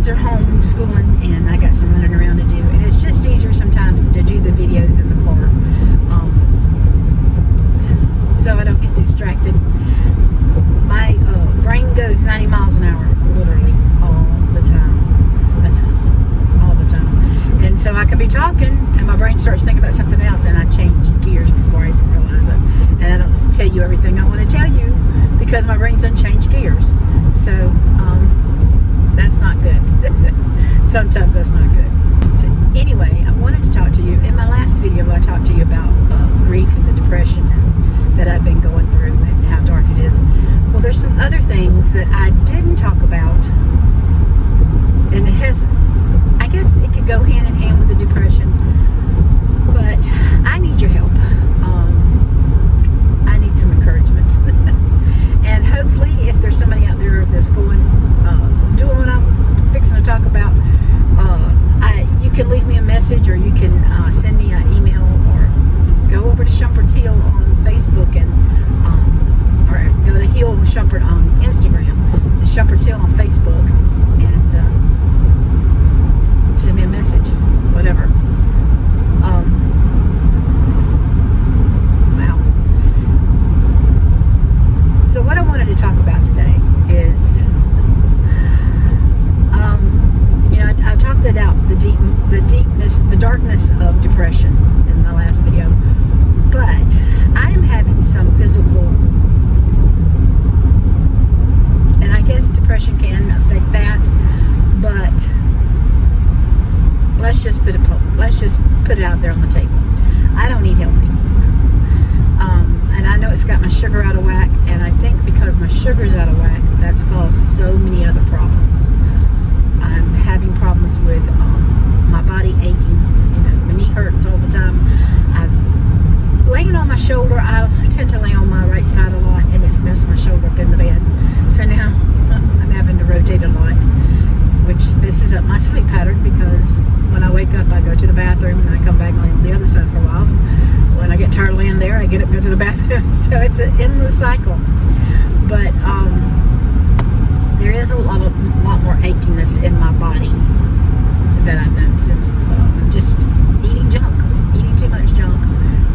kids are home schooling, and I got some running around to do. And it's just easier sometimes to do the videos in the car, so I don't get distracted. My brain goes 90 miles an hour, literally, all the time. That's all the time. And so I can be talking, and my brain starts thinking about something else, and I change gears before I even realize it. And I don't tell you everything I want to tell you, because my brain's done changed gears. So, that's not good. Sometimes that's not good. So anyway, I wanted to talk to you. In my last video, I talked to you about grief and the depression that I've been going through and how dark it is. Well, there's some other things that I didn't talk about, and it has, I guess it could go hand in hand with the depression, but I need your help. I need some encouragement. And hopefully, if there's somebody out there that's doing what I'm fixing to talk about, you can leave me a message, or you can send me an email, or go over to Shumpert's Hill on Facebook, and or go to Hill Shumpert on Instagram, and Shumpert's Hill on Facebook, and send me a message, whatever. Wow. So what I wanted to talk about today is, I talked about the deepness, the darkness of depression in my last video, but I am having some physical, and I guess depression can affect that, but let's just put it out there on the table. I don't eat healthy, and I know it's got my sugar out of whack, and I think because my sugar's out of whack, that's caused so many other problems. I'm having problems with my body aching. My knee hurts all the time. I'm laying on my shoulder. I tend to lay on my right side a lot, and it's messed my shoulder up in the bed. So now I'm having to rotate a lot, which messes up my sleep pattern, because when I wake up, I go to the bathroom, and I come back and lay on the other side for a while. When I get tired of laying there, I get up and go to the bathroom. So it's an endless cycle. But there is a lot more achiness in my body that I've known since I'm just eating junk, eating too much junk,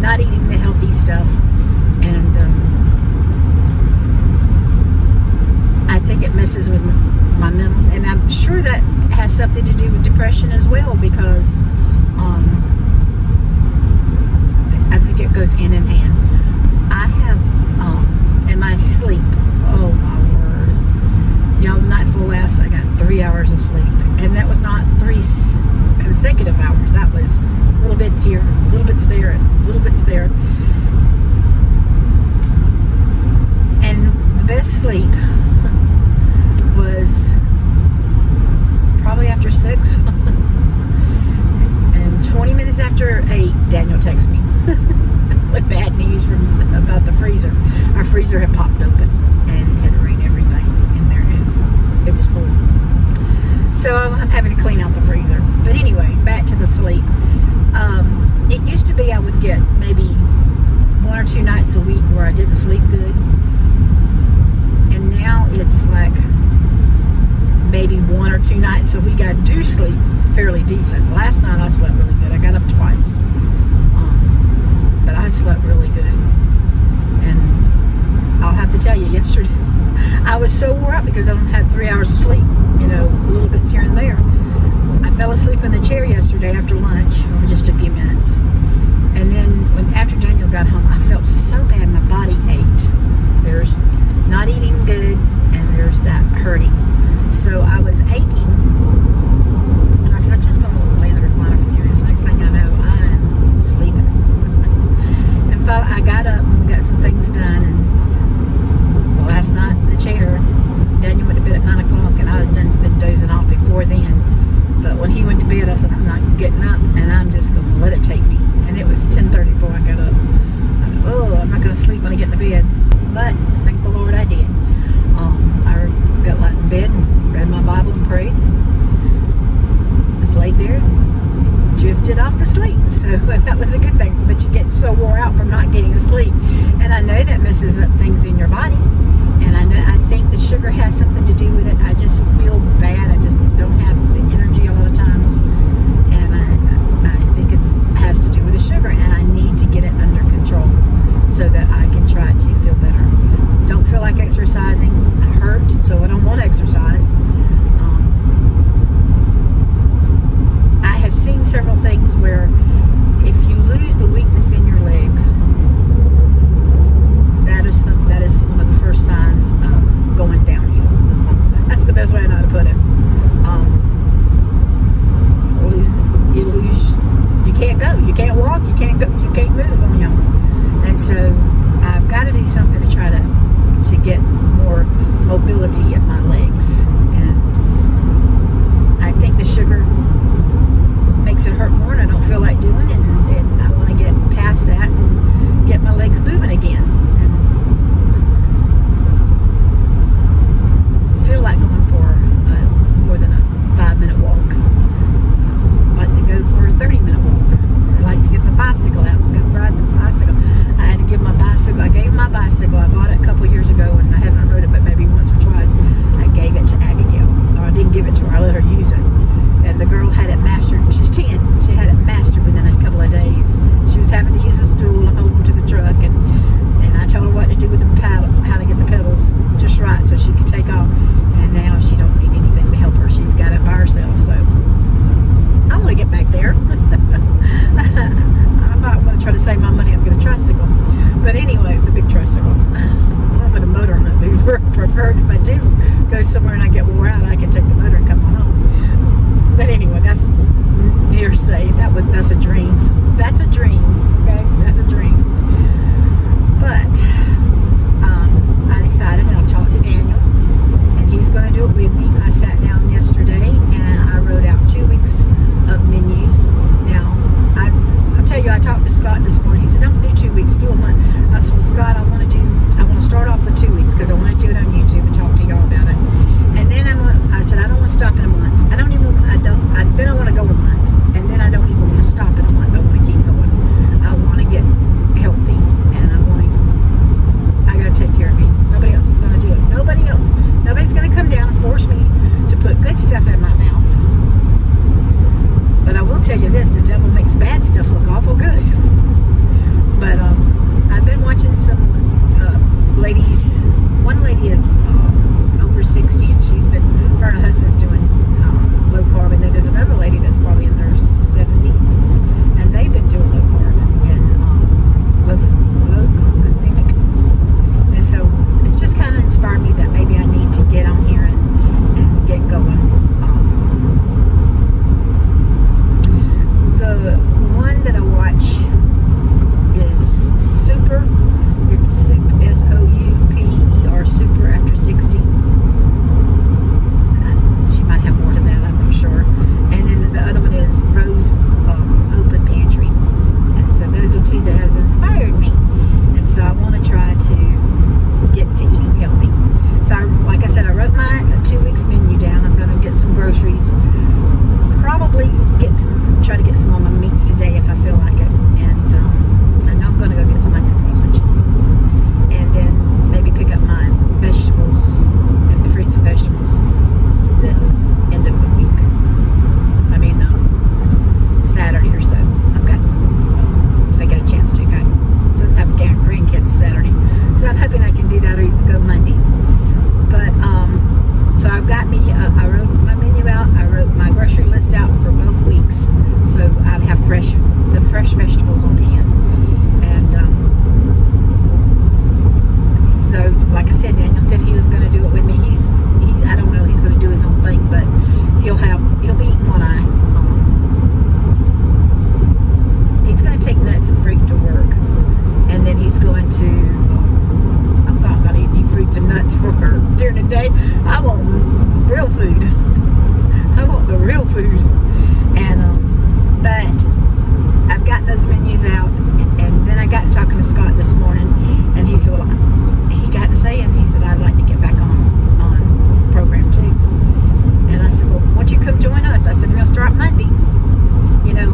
not eating the healthy stuff, and I think it messes with my mental, and I'm sure that has something to do with depression as well, because I think it goes hand in hand. I have in my sleep, oh my word, y'all, the night before last, I got 3 hours of sleep, and that was not 3 consecutive hours. That was little bits here, little bits there, and little bits there. And the best sleep was probably after 6, and 20 minutes after 8, Daniel texted me with bad news about the freezer. Our freezer had popped open and had rained everything in there, and it was full. So I'm having to clean out the freezer. But anyway, back to the sleep. It used to be I would get maybe 1 or 2 nights a week where I didn't sleep good, and now it's like maybe 1 or 2 nights a week I do sleep fairly decent. Last night I slept really good. I got up twice, but I slept really good. And I'll have to tell you, yesterday I was so wore out because I only had 3 hours of sleep, little bits here and there. I fell asleep in the chair yesterday after lunch for just a few minutes, and then after Daniel got home, I felt so bad. My body ached. There's not eating good, and there's that hurting. So I was aching, and I said, I'm just going to lay in the recliner for a few minutes. Next thing I know, I'm sleeping. And I got up and we got some things done, and last night in the chair, Daniel went to bed at 9 o'clock, and I had been dozing off before then. But when he went to bed, I said, I'm not getting up, and I'm just going to let it take me. And it was 10:34 I got up. I'm not going to sleep when I get in the bed. But heard if I do go somewhere and I get wore out, I can take the motor and come on home. But anyway, that's near-say. That's a dream. That's a dream. Okay, that's a dream. But I decided, and I've talked to Daniel, and he's going to do it with me. I sat down yesterday and I wrote out 2 weeks of menus. Now, I'll tell you, I talked to Scott this morning. He said, don't do 2 weeks, do a month. I said, well, Scott, I want to start off with 2 weeks because I want to do it on YouTube and talk to y'all about it. And then I said, I don't want to stop in a month. Then I want to go a month. And then I don't even want to stop in a month. I want to keep going. I want to get healthy, and I got to take care of me. Nobody else is going to do it. Nobody's going to come down and force me to put good stuff in my mouth. But I will tell you this, the devil makes bad stuff look awful good. But I've been watching some ladies. One lady is over 60, and her and her husband's doing low carb, and then there's another lady that's probably in their 70s, and they've been doing low carb and low glycemic. And so it's just kind of inspired me that maybe I need to get on here and get going. The one that I watch is Super. It's Souper, Super after 60. She might have more to that, I'm not sure. And then the other one is Rose Open Pantry. And so those are two that has inspired me. And so I want to try to get to eating healthy. So like I said, I wrote my 2 weeks menu down. I'm going to get some groceries. Probably try to get some of my meats today if I feel like it. And I'm going to go get some onion sausage. And then maybe pick up my vegetables and the fruits and vegetables the end of the week. I mean, Saturday or so. I've got, if I get a chance to, since I have grandkids Saturday. So I'm hoping I can do that or even go Monday. But, so I've got I wrote my menu out. I wrote my grocery list out for both weeks. So I'd have the fresh vegetables on hand. And, so, like I said, Daniel said he was going to do it with me. I don't know, he's going to do his own thing, but he'll be eating what he's going to take nuts and fruit to work, and then he's going to, I'm not going to eat fruits and nuts for her during the day. I want real food. I want the real food. And, but I've got those menus out, and then I got to talking to Scott this morning, and he said, well, he got to saying, he said, I'd like to get back on program too. And I said, well, won't you come join us? I said, we're going to start Monday. You know,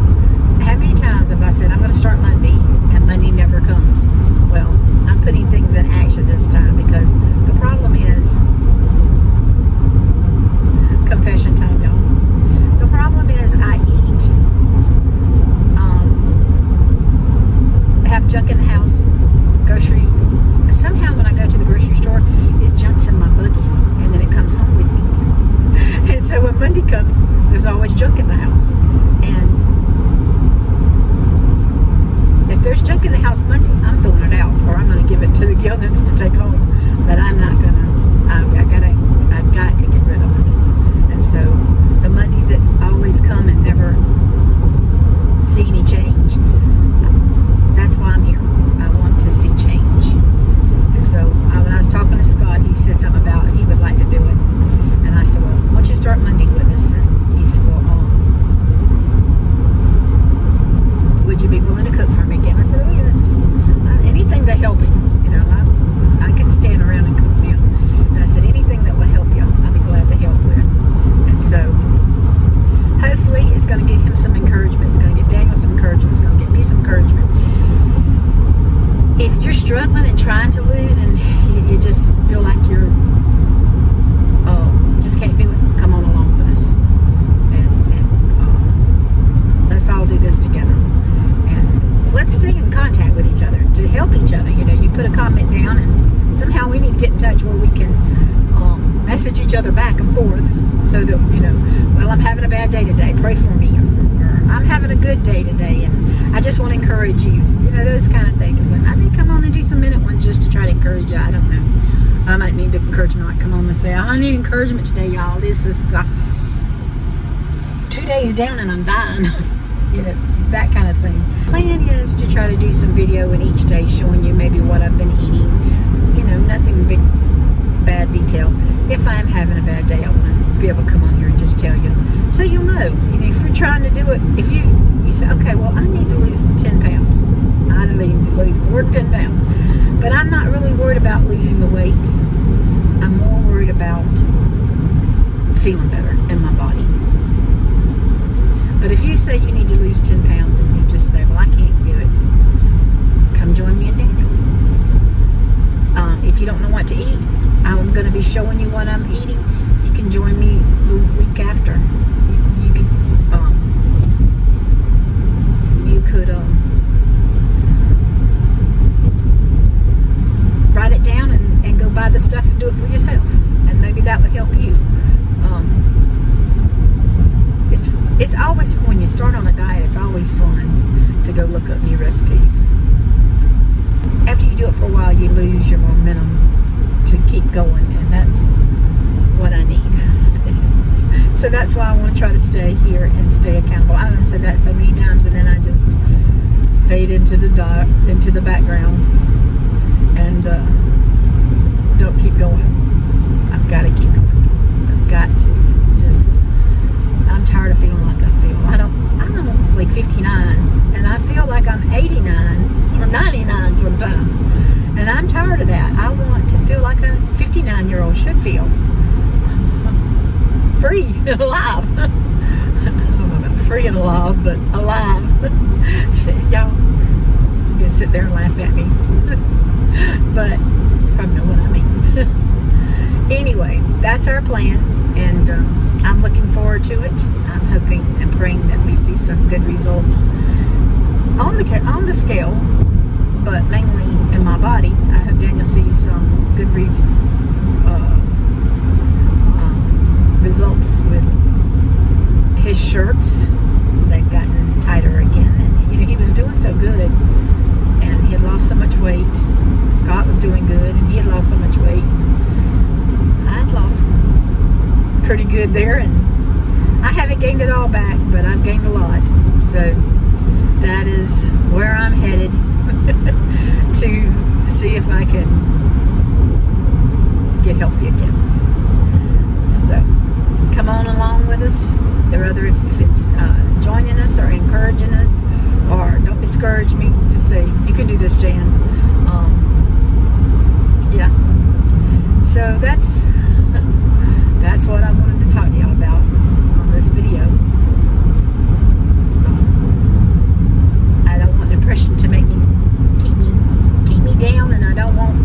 how many times have I said, I'm going to start Monday, and Monday never comes? Well, I'm putting things in action this time, because the problem is, confession time, y'all. The problem is I eat, have junk in the house, groceries. Somehow when I go to the grocery store, it jumps in my buggy, and then it comes home with me. And so when Monday comes, there's always junk in the house. And if there's junk in the house Monday, I'm throwing it out, or I'm going to give it to the youngins to take home. But I'm not going to. I've got to get rid of it. And so the Mondays that always come and never see any change, that's why I'm here. I want to see change. And so when I was talking to Scott, he said something about he would like to do it. And I said, well, why don't you start Monday with us? And he said, well, would you be willing to cook for me again? I said, oh, yes. Anything to help him. You know, I can stand around and cook meal. And I said, anything that will help you, I'll be glad to help with. And so hopefully it's going to get him some encouragement. It's going to get Daniel some encouragement. It's going to get me some encouragement. If you're struggling and trying to lose, and you just feel like you're just can't do it, come on along with us, and let's all do this together, and let's stay in contact with each other to help each other. You know, you put a comment down, and somehow we need to get in touch where we can message each other back and forth, so that, you know, well, I'm having a bad day today, pray for me, or I'm having a good day today, and I just want to encourage you. You know, those kind of things. And I may come on and do some minute ones just to try to encourage you. I don't know. I might need the encouragement. I might come home and say, I need encouragement today, y'all. This is 2 days down and I'm dying. You know, that kind of thing. Plan is to try to do some video in each day showing you maybe what I've been eating. You know, nothing big, bad detail. If I'm having a bad day, I want to be able to come on here and just tell you. So you'll know. You know, if you're trying to do it, if you say, okay, well, I need to lose 10 pounds. I need to lose more than 10 pounds. But I'm not really worried about losing the weight. I'm more worried about feeling better in my body. But if you say you need to lose 10 pounds and you just say, well, I can't do it, come join me in Daniel. If you don't know what to eat, I'm going to be showing you what I'm eating. You can join me the week after. You could write it down and go buy the stuff and do it for yourself. And maybe that would help you. It's always fun when you start on a diet. It's always fun to go look up new recipes. After you do it for a while, you lose your momentum to keep going, and that's what I need. So that's why I want to try to stay here and stay accountable. I've said that so many times, and then I just fade into the background and don't keep going. I've got to keep going. I've got to. It's just, I'm tired of feeling like I feel. I'm like 59, and I feel like I'm 89 or 99 sometimes, and I'm tired of that. I want to feel like a 59-year-old should feel. Free and alive. I don't know about free and alive, but alive. Y'all can sit there and laugh at me. But you probably know what I mean. Anyway, that's our plan, and I'm looking forward to it. I'm hoping and praying that we see some good results on the scale, but mainly in my body. I hope Daniel sees some good results with his shirts. They've gotten tighter again, and you know, he was doing so good, and he had lost so much weight. Scott was doing good, and he had lost so much weight. I'd lost pretty good there, and I haven't gained it all back, but I've gained a lot. So that is where I'm headed to see if I can get healthy again. So come on along with us. Whether if it's joining us or encouraging us, or don't discourage me, just say, you can do this, Jan. Yeah. So that's what I wanted to talk to y'all about on this video. I don't want depression to make me keep me down, and I don't want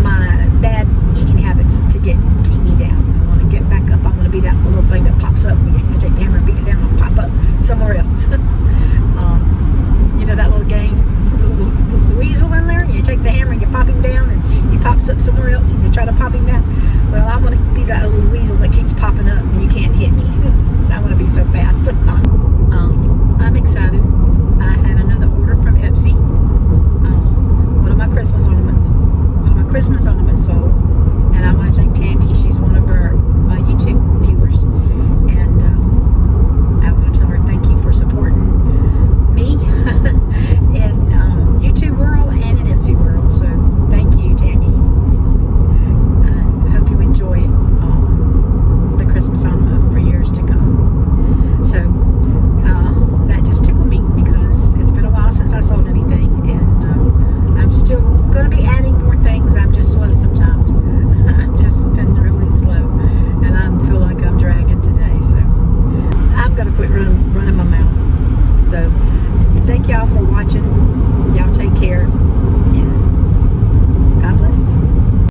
my bad eating habits to keep me down. I want to get back up. I want to be that little thing that pops up. You take the hammer and beat it down, and I'll pop up somewhere else. You know that little game, the weasel in there, and you take the hammer and you pop him down, and he pops up somewhere else, and you try to pop him down. Well, I want to be that little